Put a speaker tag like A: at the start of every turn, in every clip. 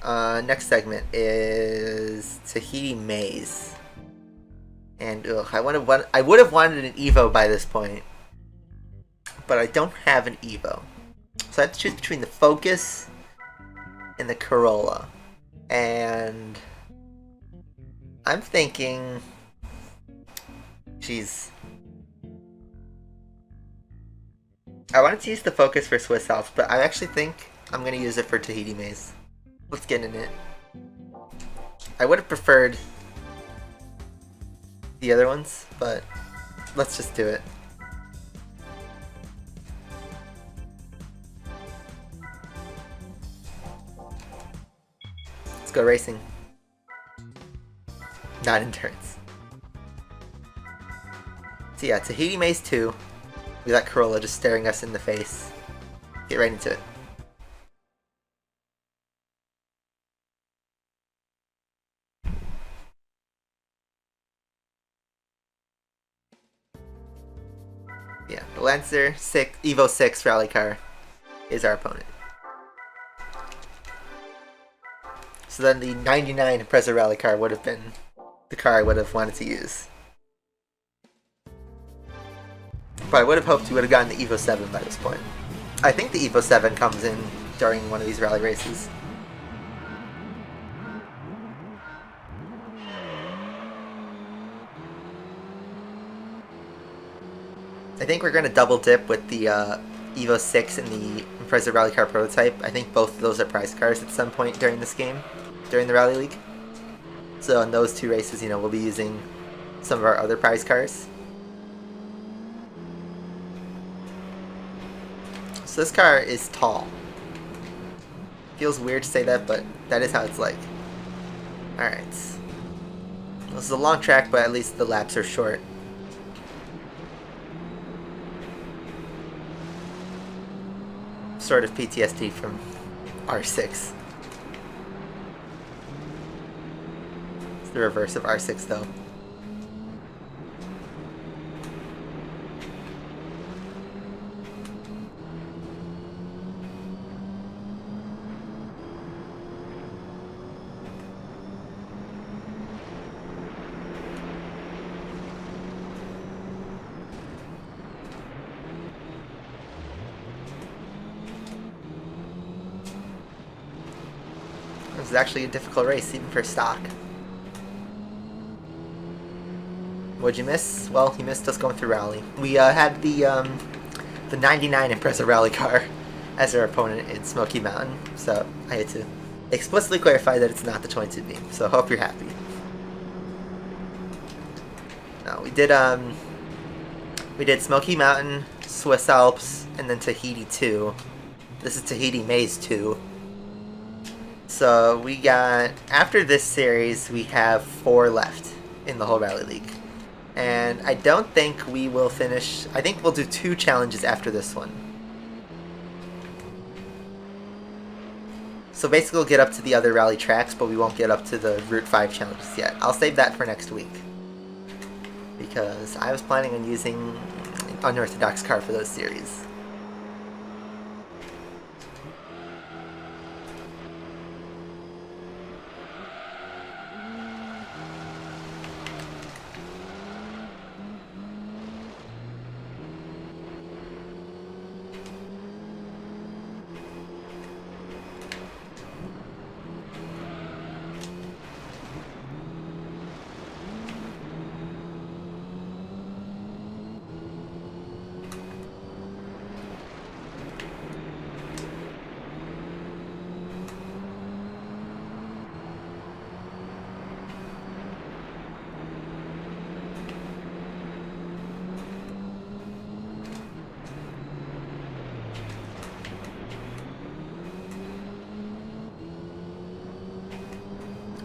A: Next segment is Tahiti Maze. And I would have wanted an Evo by this point, but I don't have an Evo. So I have to choose between the Focus and the Corolla. And I'm thinking, jeez, I wanted to use the Focus for Swiss Alps, but I actually think I'm going to use it for Tahiti Maze. Let's get in it. I would have preferred the other ones, but let's just do it. Let's go racing. Not endurance. So yeah, Tahiti Maze 2. We got Corolla just staring us in the face. Get right into it. Yeah, the Lancer 6, Evo 6 rally car is our opponent. So then the 99 Impreza rally car would have been the car I would have wanted to use. But I would have hoped we would have gotten the Evo 7 by this point. I think the Evo 7 comes in during one of these rally races. I think we're going to double dip with the Evo 6 and the Impreza Rally Car prototype. I think both of those are prize cars at some point during this game, during the Rally League. So in those two races, we'll be using some of our other prize cars. So this car is tall. Feels weird to say that, but that is how it's like. Alright. This is a long track, but at least the laps are short. Sort of PTSD from R6. It's the reverse of R6 though. It was actually a difficult race, even for stock. What'd you miss? Well, you missed us going through rally. We had the 99 Impreza rally car as our opponent in Smoky Mountain, so I had to explicitly clarify that it's not the 22B. So hope you're happy. No, we did Smoky Mountain, Swiss Alps, and then Tahiti 2. This is Tahiti Maze 2. So we got, after this series, we have 4 left in the whole Rally League. And I don't think we will finish, I think we'll do 2 challenges after this one. So basically we'll get up to the other rally tracks, but we won't get up to the Route 5 challenges yet. I'll save that for next week. Because I was planning on using an unorthodox car for those series.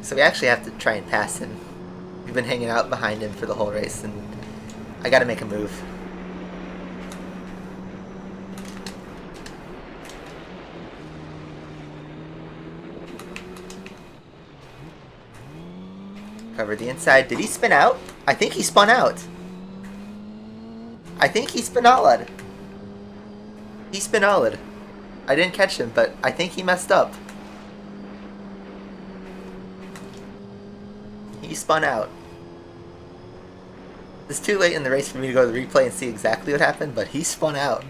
A: So we actually have to try and pass him. We've been hanging out behind him for the whole race, and I gotta make a move. Cover the inside. Did he spin out? I think he spun out. I think he spinalled. He spinalled. I didn't catch him, but I think he messed up. He spun out. It's too late in the race for me to go to the replay and see exactly what happened, but he spun out.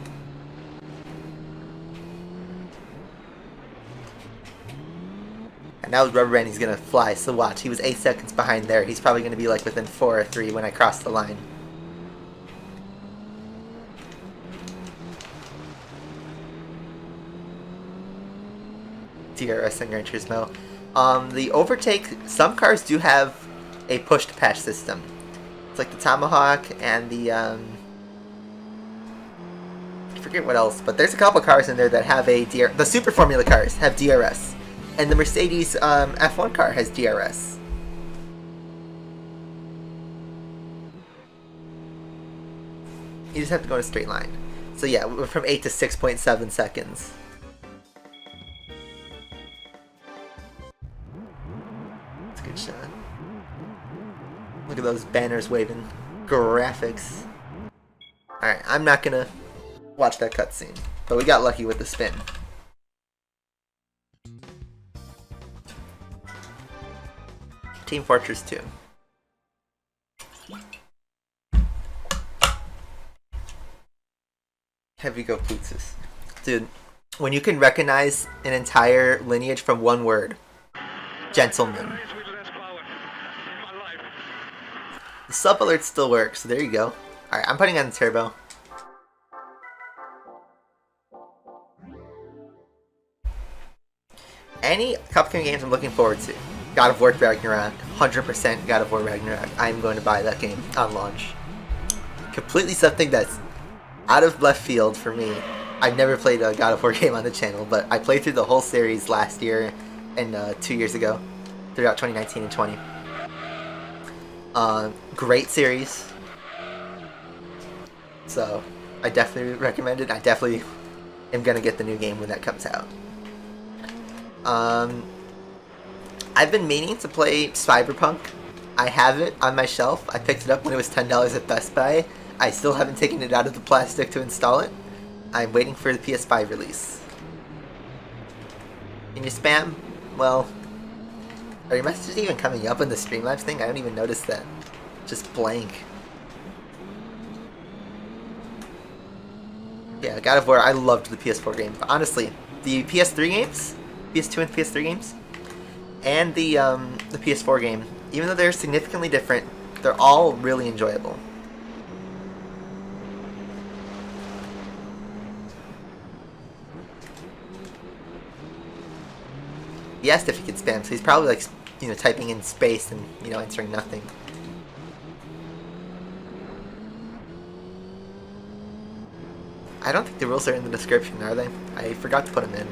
A: And now rubber banding's gonna fly, so watch. He was 8 seconds behind there. He's probably gonna be like within 4 or 3 when I cross the line. DRS and Gran Turismo. The overtake, some cars do have a push-to-patch system. It's like the Tomahawk and the, I forget what else, but there's a couple cars in there that have a DRS. The Super Formula cars have DRS. And the Mercedes F1 car has DRS. You just have to go in a straight line. So yeah, we're from 8 to 6.7 seconds. That's a good shot. Look at those banners waving. Graphics. Alright, I'm not gonna watch that cutscene. But we got lucky with the spin. Team Fortress 2. Heavy go Plutus. Dude, when you can recognize an entire lineage from one word. Gentleman. The sub alert still works, so there you go. Alright, I'm putting on the turbo. Any Cookeh games I'm looking forward to. God of War Ragnarok, 100% God of War Ragnarok. I'm going to buy that game on launch. Completely something that's out of left field for me. I've never played a God of War game on the channel, but I played through the whole series last year and 2 years ago, throughout 2019 and 20. Great series. So, I definitely recommend it. I definitely am going to get the new game when that comes out. I've been meaning to play Cyberpunk. I have it on my shelf. I picked it up when it was $10 at Best Buy. I still haven't taken it out of the plastic to install it. I'm waiting for the PS5 release. Can you spam? Well, are your messages even coming up in the Streamlabs thing? I don't even notice that. Just blank. Yeah, God of War, I loved the PS4 game. But honestly, the PS3 games, PS2 and PS3 games, and the PS4 game, even though they're significantly different, they're all really enjoyable. He asked if he could spam, so he's probably like, you know, typing in space and, you know, answering nothing. I don't think the rules are in the description, are they? I forgot to put them in.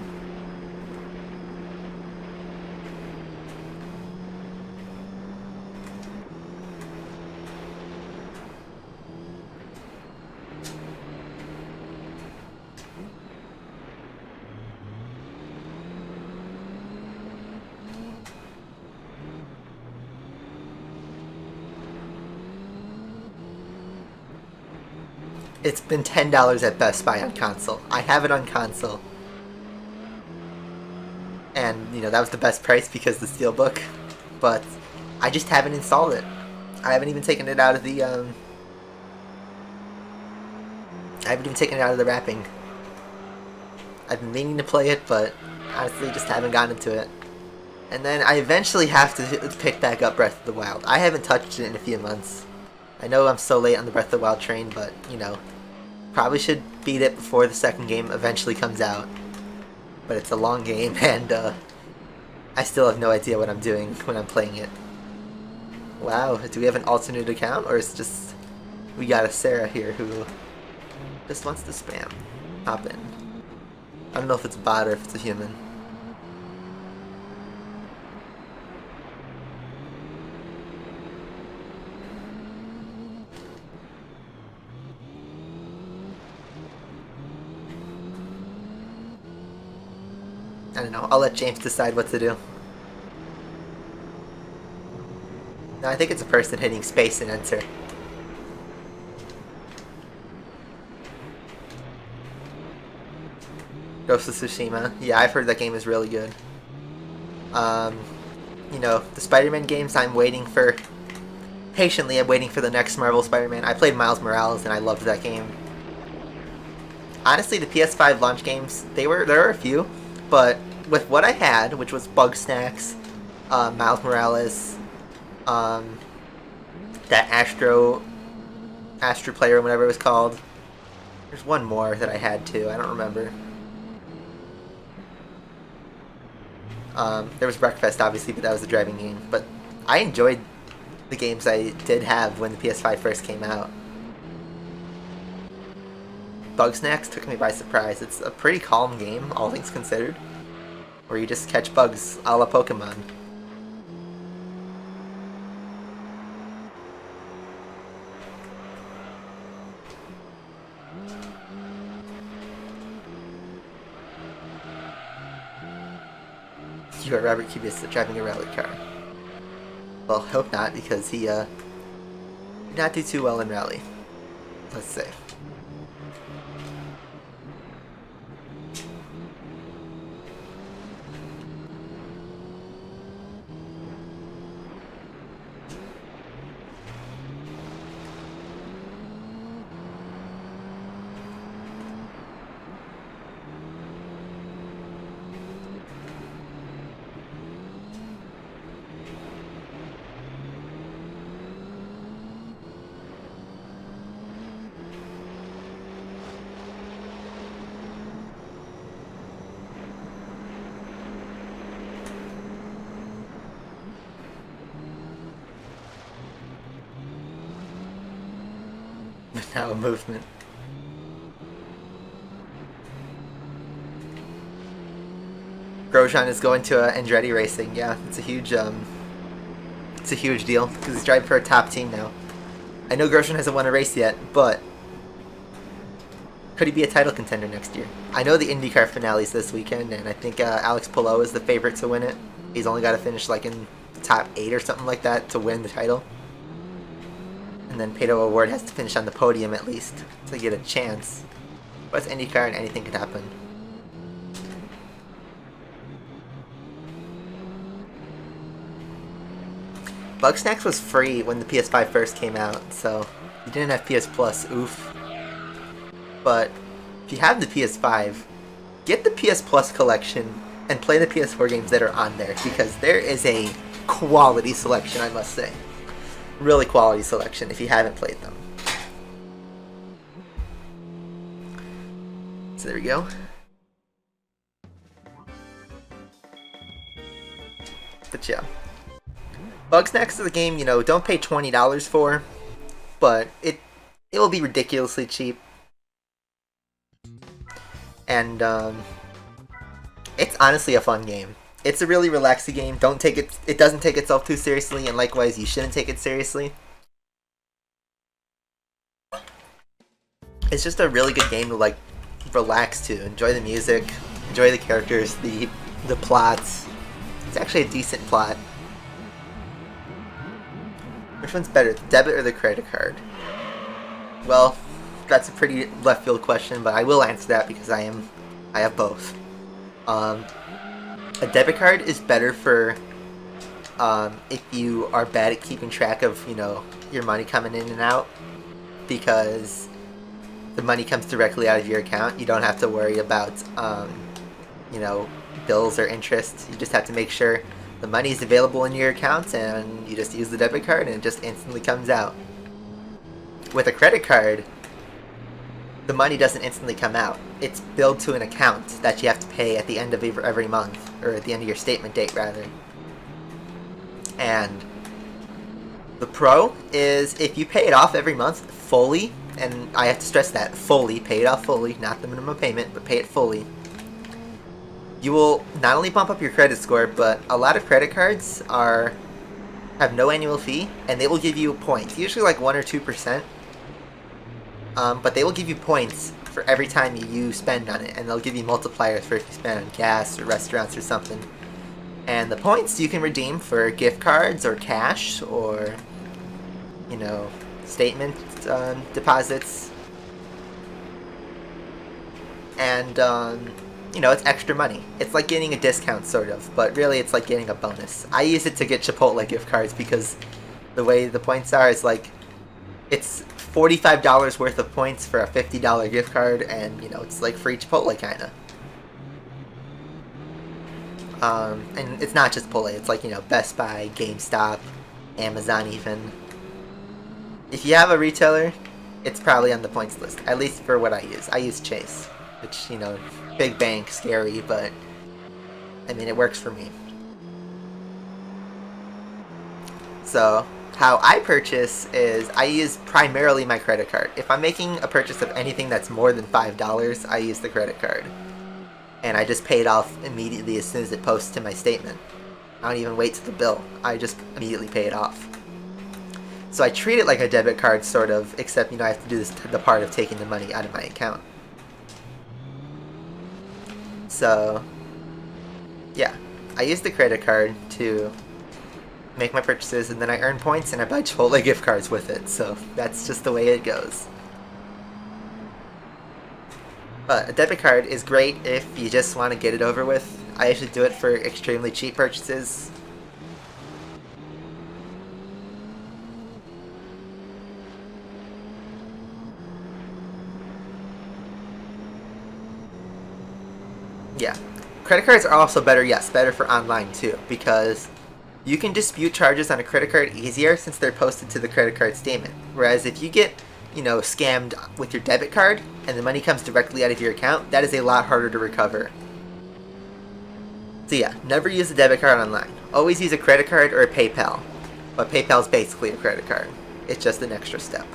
A: It's been $10 at Best Buy on console. I have it on console. And, you know, that was the best price because the Steelbook. But I just haven't installed it. I haven't even taken it out of the, I haven't even taken it out of the wrapping. I've been meaning to play it, but honestly just haven't gotten into it. And then I eventually have to pick back up Breath of the Wild. I haven't touched it in a few months. I know I'm so late on the Breath of the Wild train, but, you know, probably should beat it before the second game eventually comes out. But it's a long game, and I still have no idea what I'm doing when I'm playing it. Wow, do we have an alternate account, or is it just we got a Sarah here who just wants to spam? Hop in. I don't know if it's a bot or if it's a human. I don't know, I'll let James decide what to do. No, I think it's a person hitting space and enter. Ghost of Tsushima. Yeah, I've heard that game is really good. you know, the Spider-Man games, I'm waiting for... Patiently, I'm waiting for the next Marvel Spider-Man. I played Miles Morales, and I loved that game. Honestly, the PS5 launch games, there were a few, but with what I had, which was Bugsnax, Miles Morales, that Astro Player, whatever it was called. There's one more that I had too. I don't remember. There was Breakfast, obviously, but that was a driving game. But I enjoyed the games I did have when the PS5 first came out. Bugsnax took me by surprise. It's a pretty calm game, all things considered, where you just catch bugs a la Pokemon. You are Robert Kubica driving a rally car. Well, hope not, because he did not do too well in rally. Let's say. Now a movement. Grosjean is going to Andretti Racing. Yeah, it's a huge deal because he's driving for a top team now. I know Grosjean hasn't won a race yet, but could he be a title contender next year? I know the IndyCar finale's this weekend, and I think Alex Palou is the favorite to win it. He's only got to finish like in the top 8 or something like that to win the title. And then Pato O'Ward has to finish on the podium at least to get a chance. But it's IndyCar and anything could happen. Bugsnax was free when the PS5 first came out, so you didn't have PS Plus, oof. But if you have the PS5, get the PS Plus collection and play the PS4 games that are on there, because there is a quality selection, I must say. Really quality selection if you haven't played them. So there we go. But yeah. Bugsnax is a game, you know, don't pay $20 for, but it will be ridiculously cheap. And it's honestly a fun game. It's a really relaxing game. It doesn't take itself too seriously, and likewise, you shouldn't take it seriously. It's just a really good game to like relax to, enjoy the music, enjoy the characters, the plots. It's actually a decent plot. Which one's better, the debit or the credit card? Well, that's a pretty left field question, but I will answer that because I have both. A debit card is better for if you are bad at keeping track of, you know, your money coming in and out, because the money comes directly out of your account. You don't have to worry about, you know, bills or interest. You just have to make sure the money is available in your account, and you just use the debit card and it just instantly comes out. With a credit card, the money doesn't instantly come out. It's billed to an account that you have to pay at the end of every month, or at the end of your statement date, rather. And the pro is if you pay it off every month fully, and I have to stress that, fully, pay it off fully, not the minimum payment, but pay it fully, you will not only bump up your credit score, but a lot of credit cards have no annual fee, and they will give you points, usually like 1 or 2%. But they will give you points for every time you spend on it, and they'll give you multipliers for if you spend on gas or restaurants or something. And the points you can redeem for gift cards or cash or, you know, statement deposits. And you know, it's extra money. It's like getting a discount, sort of, but really it's like getting a bonus. I use it to get Chipotle gift cards because the way the points are is like, it's $45 worth of points for a $50 gift card, and, you know, it's like free Chipotle, kind of. And it's not just Chipotle, it's like, you know, Best Buy, GameStop, Amazon even. If you have a retailer, it's probably on the points list, at least for what I use. I use Chase, which, you know, big bank, scary, but I mean, it works for me. So how I purchase is I use primarily my credit card. If I'm making a purchase of anything that's more than $5, I use the credit card. And I just pay it off immediately as soon as it posts to my statement. I don't even wait to the bill. I just immediately pay it off. So I treat it like a debit card, sort of, except, you know, I have to do the part of taking the money out of my account. So, yeah, I use the credit card to make my purchases, and then I earn points and I buy Chipotle gift cards with it, so that's just the way it goes. But a debit card is great if you just want to get it over with. I usually do it for extremely cheap purchases. Yeah. Credit cards are also better, yes, better for online too, because you can dispute charges on a credit card easier since they're posted to the credit card statement. Whereas if you get, you know, scammed with your debit card and the money comes directly out of your account, that is a lot harder to recover. So yeah, never use a debit card online. Always use a credit card or a PayPal. But PayPal is basically a credit card. It's just an extra step.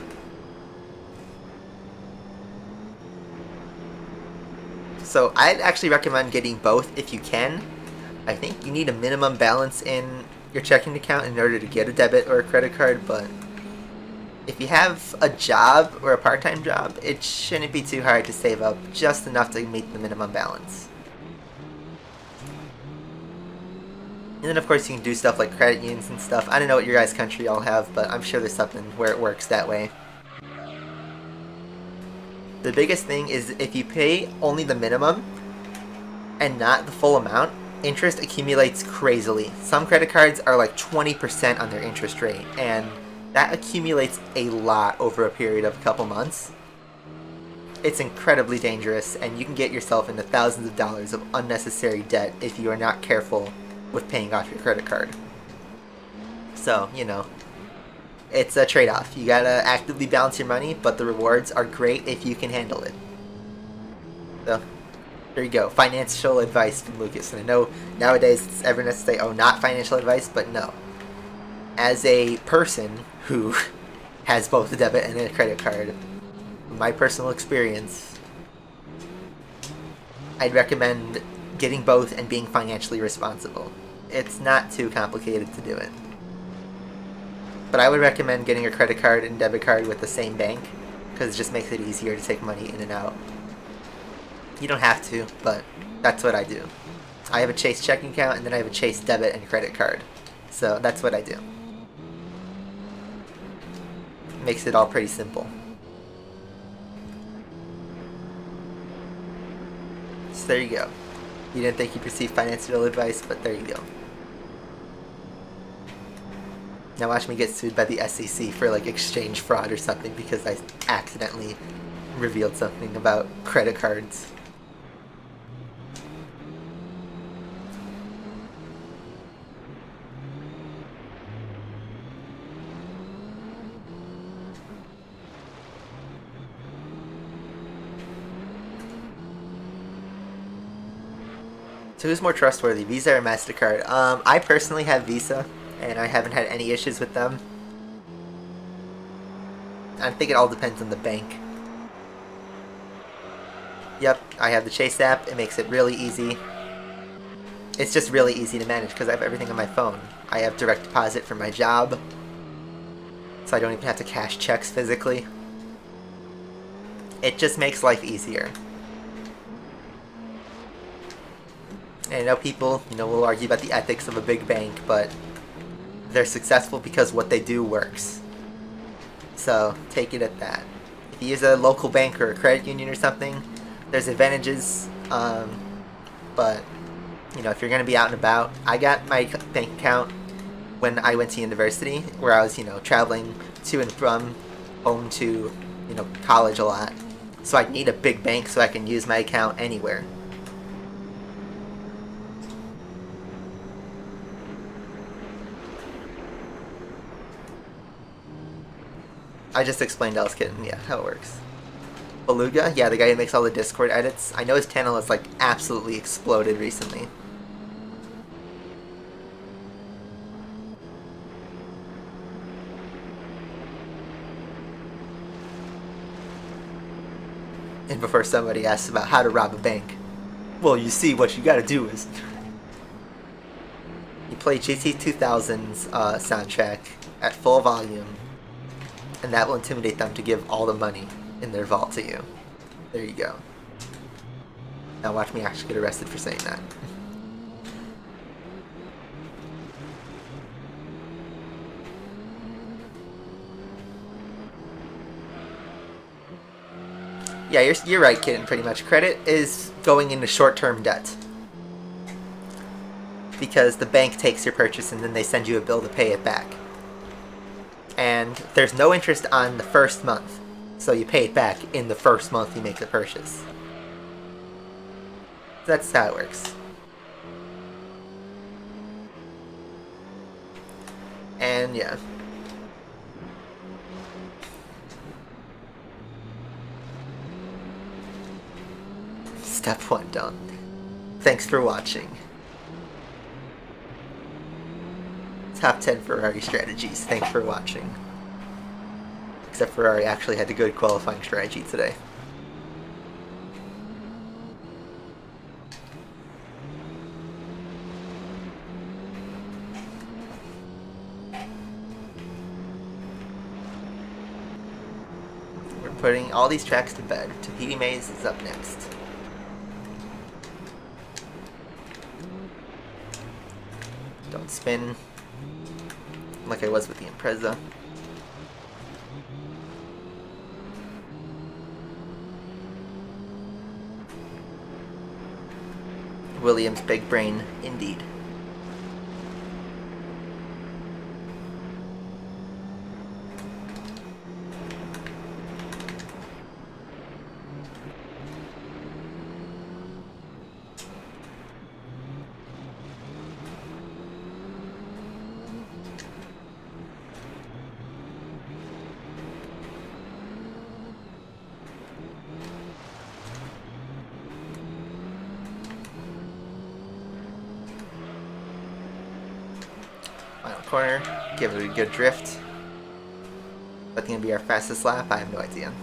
A: So I'd actually recommend getting both if you can. I think you need a minimum balance in your checking account in order to get a debit or a credit card, but if you have a job or a part-time job, it shouldn't be too hard to save up just enough to meet the minimum balance. And then of course you can do stuff like credit unions and stuff. I don't know what your guys' country all have, but I'm sure there's something where it works that way. The biggest thing is if you pay only the minimum and not the full amount, interest accumulates crazily. Some credit cards are like 20% on their interest rate, and that accumulates a lot over a period of a couple months. It's incredibly dangerous, and you can get yourself into thousands of dollars of unnecessary debt if you are not careful with paying off your credit card. So, you know, it's a trade-off. You gotta actively balance your money, but the rewards are great if you can handle it. So, there you go. Financial advice from Lucas. And I know nowadays it's everyone has to say, oh, not financial advice, but no. As a person who has both a debit and a credit card, from my personal experience, I'd recommend getting both and being financially responsible. It's not too complicated to do it. But I would recommend getting a credit card and debit card with the same bank, because it just makes it easier to take money in and out. You don't have to, but that's what I do. I have a Chase checking account, and then I have a Chase debit and credit card. So that's what I do. Makes it all pretty simple. So there you go. You didn't think you'd receive financial advice, but there you go. Now watch me get sued by the SEC for like exchange fraud or something because I accidentally revealed something about credit cards. So who's more trustworthy, Visa or MasterCard? I personally have Visa, and I haven't had any issues with them. I think it all depends on the bank. Yep, I have the Chase app. It makes it really easy. It's just really easy to manage because I have everything on my phone. I have direct deposit for my job, so I don't even have to cash checks physically. It just makes life easier. And I know people, will argue about the ethics of a big bank, but they're successful because what they do works. So take it at that. If you use a local bank or a credit union or something, there's advantages. but you know, if you're gonna be out and about, I got my bank account when I went to university, where I was, you know, traveling to and from home to, you know, college a lot. So I need a big bank so I can use my account anywhere. I just explained Else Kitten, yeah, how it works. Beluga, yeah, the guy who makes all the Discord edits. I know his channel has like absolutely exploded recently. And before somebody asks about how to rob a bank, well, you see, what you gotta do is you play GT2000's soundtrack at full volume, and that will intimidate them to give all the money in their vault to you. There you go. Now watch me actually get arrested for saying that. Yeah, you're right, Kitten, pretty much. Credit is going into short-term debt. Because the bank takes your purchase and then they send you a bill to pay it back. And there's no interest on the first month. So you pay it back in the first month you make the purchase. That's how it works. And yeah. Step 1 done. Thanks for watching. Top 10 Ferrari strategies. Thanks for watching. Except Ferrari actually had a good qualifying strategy today. We're putting all these tracks to bed. Tahiti Maze is up next. Don't spin like I was with the Impreza. Williams' big brain, indeed. Final corner, give it a good drift. That's gonna be our fastest lap? I have no idea.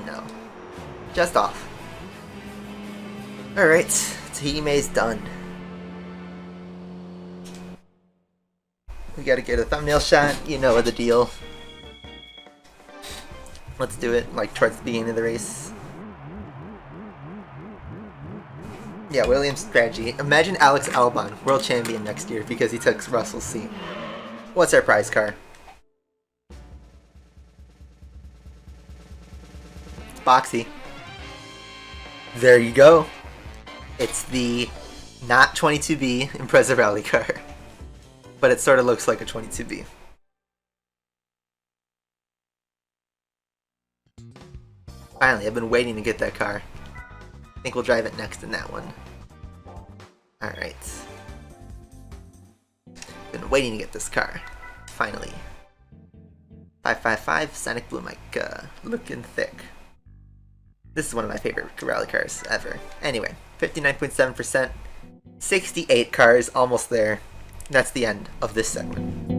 A: No. Just off. Alright, Tahiti Maze done. We gotta get a thumbnail shot, you know the deal. Let's do it, like, towards the beginning of the race. Yeah, Williams' strategy. Imagine Alex Albon, world champion next year because he took Russell's seat. What's our prize car? Boxy. There you go. It's the not 22B Impreza rally car. But it sort of looks like a 22B. Finally, I've been waiting to get that car. I think we'll drive it next in that one. Alright. Been waiting to get this car. Finally. 555 Sonic Blue Mic. Looking thick. This is one of my favorite rally cars ever. Anyway, 59.7%. 68 cars, almost there. That's the end of this segment.